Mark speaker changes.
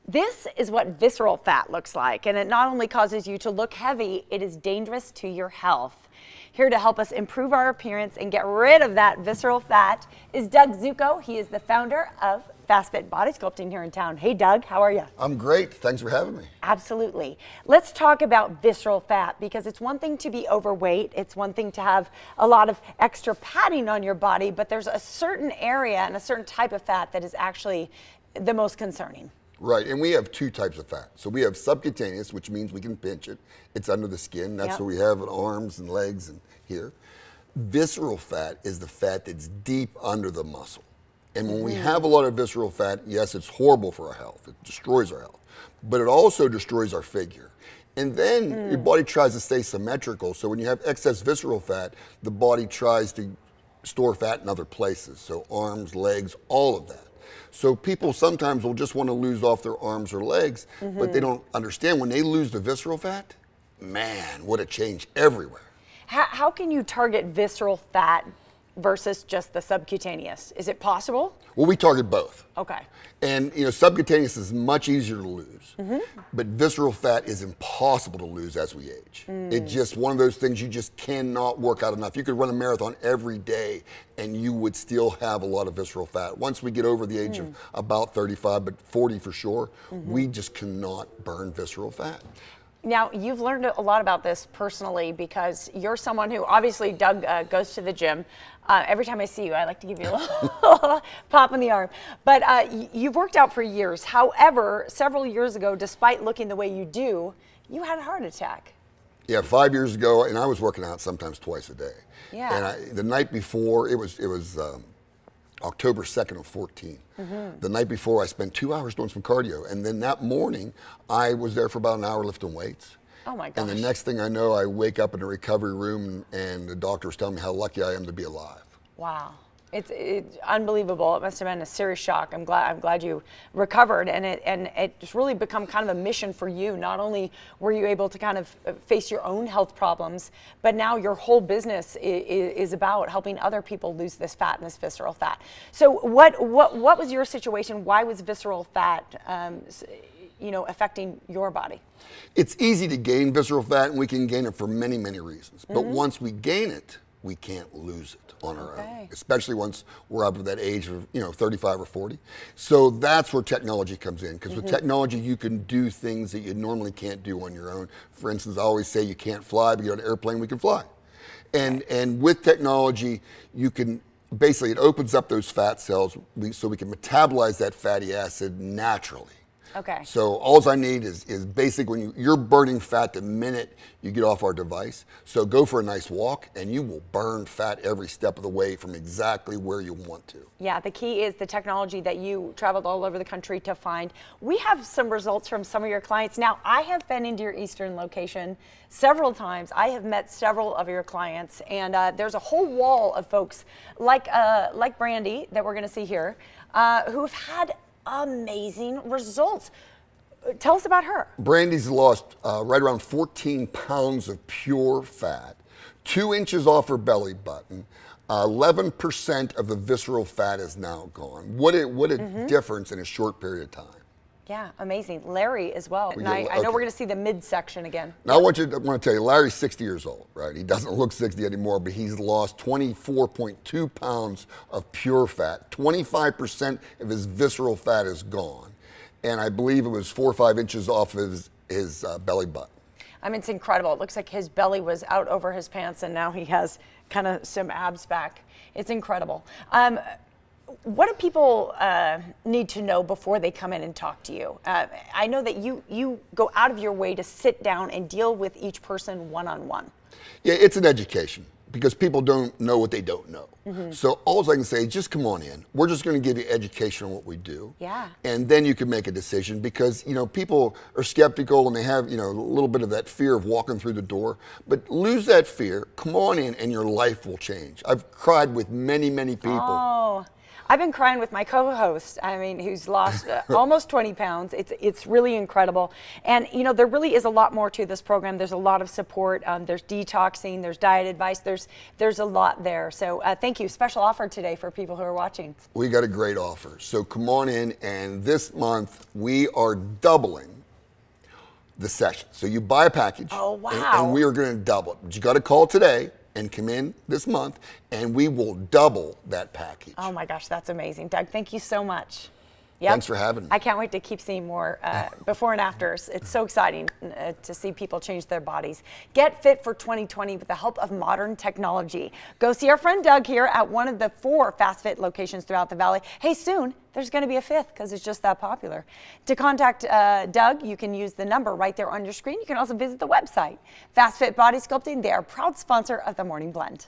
Speaker 1: This is what visceral fat looks like, and it not only causes you to look heavy, it is dangerous to your health. Here to help us improve our appearance and get rid of that visceral fat is Doug Zuko. He is the founder of Fast Fit Body Sculpting here in town. Hey Doug, how are you?
Speaker 2: I'm great, thanks for having me.
Speaker 1: Absolutely. Let's talk about visceral fat, because it's one thing to be overweight, it's one thing to have a lot of extra padding on your body, but there's a certain area and a certain type of fat that is actually the most concerning.
Speaker 2: Right, and we have two types of fat. So we have subcutaneous, which means we can pinch it. It's under the skin. That's what we have in arms and legs and here. Visceral fat is the fat that's deep under the muscle. And when we have a lot of visceral fat, yes, it's horrible for our health. It destroys our health. But it also destroys our figure. And then your body tries to stay symmetrical. So when you have excess visceral fat, the body tries to store fat in other places. So arms, legs, all of that. So people sometimes will just want to lose off their arms or legs, but they don't understand when they lose the visceral fat, man, what a change everywhere.
Speaker 1: How can you target visceral fat versus just the subcutaneous? Is it possible?
Speaker 2: Well, we target both.
Speaker 1: Okay.
Speaker 2: And subcutaneous is much easier to lose, but visceral fat is impossible to lose as we age. It's just one of those things you just cannot work out enough. You could run a marathon every day and you would still have a lot of visceral fat. Once we get over the age of about 35, but 40 for sure, we just cannot burn visceral fat.
Speaker 1: Now, you've learned a lot about this personally, because you're someone who, obviously, Doug goes to the gym. Every time I see you, I like to give you a little pop in the arm. But you've worked out for years. However, several years ago, despite looking the way you do, you had a heart attack.
Speaker 2: Yeah, 5 years ago, and I was working out sometimes twice a day.
Speaker 1: Yeah.
Speaker 2: And the night before, it was October 2nd of 14. The night before, I spent 2 hours doing some cardio. And then that morning, I was there for about an hour lifting weights.
Speaker 1: Oh my gosh.
Speaker 2: And the next thing I know, I wake up in a recovery room and the doctor was telling me how lucky I am to be alive.
Speaker 1: Wow. It's unbelievable. It must have been a serious shock. I'm glad you recovered, and it's really become kind of a mission for you. Not only were you able to kind of face your own health problems, but now your whole business is about helping other people lose this fat and this visceral fat. So what was your situation? Why was visceral fat affecting your body?
Speaker 2: It's easy to gain visceral fat, and we can gain it for many, many reasons. But once we gain it, we can't lose it on our own, especially once we're up to that age of 35 or 40. So that's where technology comes in, because with technology you can do things that you normally can't do on your own. For instance, I always say you can't fly, but you get on an airplane, we can fly. And with technology, you can basically, it opens up those fat cells so we can metabolize that fatty acid naturally.
Speaker 1: Okay.
Speaker 2: So all I need is basically when you're burning fat the minute you get off our device. So go for a nice walk and you will burn fat every step of the way from exactly where you want to.
Speaker 1: Yeah, the key is the technology that you traveled all over the country to find. We have some results from some of your clients. Now, I have been into your Eastern location several times. I have met several of your clients, and there's a whole wall of folks like Brandy that we're going to see here who've had amazing results. Tell us about her.
Speaker 2: Brandy's lost right around 14 pounds of pure fat, 2 inches off her belly button. 11% of the visceral fat is now gone. What a difference in a short period of time.
Speaker 1: Yeah, amazing. Larry as well. And I know we're going to see the midsection again.
Speaker 2: Now I want to tell you, Larry's 60 years old, right? He doesn't look 60 anymore, but he's lost 24.2 pounds of pure fat. 25% of his visceral fat is gone. And I believe it was 4 or 5 inches off his belly button.
Speaker 1: I mean, it's incredible. It looks like his belly was out over his pants, and now he has kind of some abs back. It's incredible. What do people need to know before they come in and talk to you? I know that you go out of your way to sit down and deal with each person one-on-one.
Speaker 2: Yeah, it's an education, because people don't know what they don't know. So all I can say is just come on in. We're just going to give you education on what we do.
Speaker 1: Yeah.
Speaker 2: And then you can make a decision, because people are skeptical and they have a little bit of that fear of walking through the door. But lose that fear, come on in, and your life will change. I've cried with many, many people.
Speaker 1: Oh, I've been crying with my co-host, I mean, who's lost almost 20 pounds. It's really incredible. And, you know, there really is a lot more to this program. There's a lot of support. There's detoxing, there's diet advice, there's a lot there. So thank you. Special offer today for people who are watching.
Speaker 2: We got a great offer. So come on in, and this month we are doubling the session. So you buy a package.
Speaker 1: Oh, wow.
Speaker 2: And we are going to double it. But you got to call today and come in this month, and we will double that package.
Speaker 1: Oh my gosh, that's amazing. Doug, thank you so much. Yep.
Speaker 2: Thanks for having me.
Speaker 1: I can't wait to keep seeing more before and afters. It's so exciting to see people change their bodies. Get fit for 2020 with the help of modern technology. Go see our friend Doug here at one of the 4 Fast Fit locations throughout the valley. Hey, soon there's going to be a 5th because it's just that popular. To contact Doug, you can use the number right there on your screen. You can also visit the website. Fast Fit Body Sculpting, they are a proud sponsor of the Morning Blend.